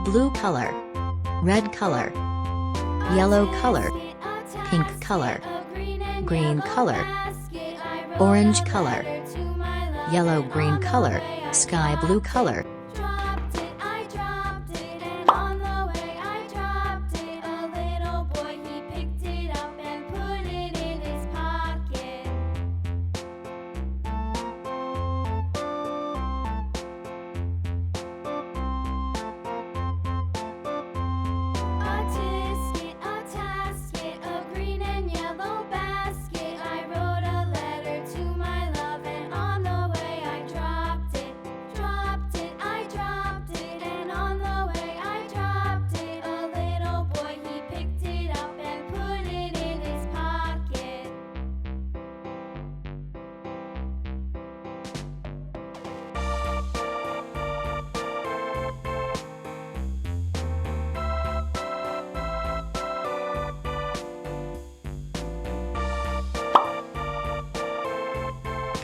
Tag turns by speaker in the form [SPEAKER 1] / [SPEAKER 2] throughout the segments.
[SPEAKER 1] blue color, red color, yellow color, pink color, green color, orange color, yellow green color, sky blue color.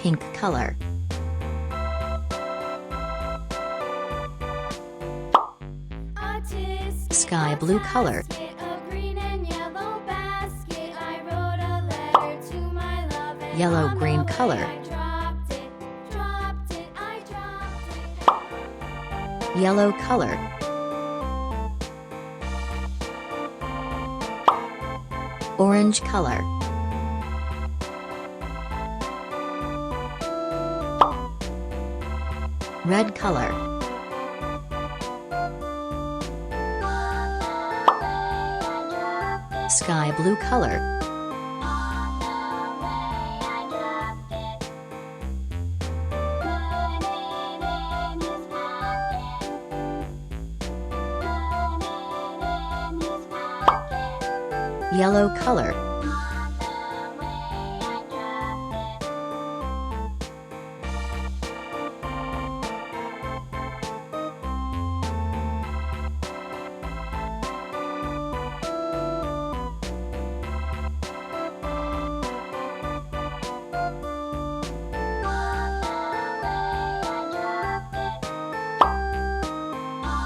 [SPEAKER 1] Pink color, sky blue color, yellow green color, yellow color, orange color, red color, sky blue color, yellow color,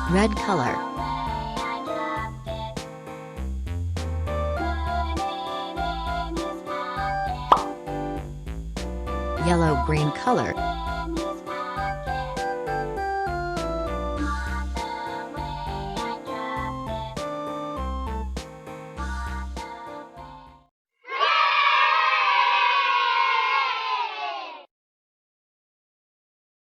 [SPEAKER 1] red color, yellow green color,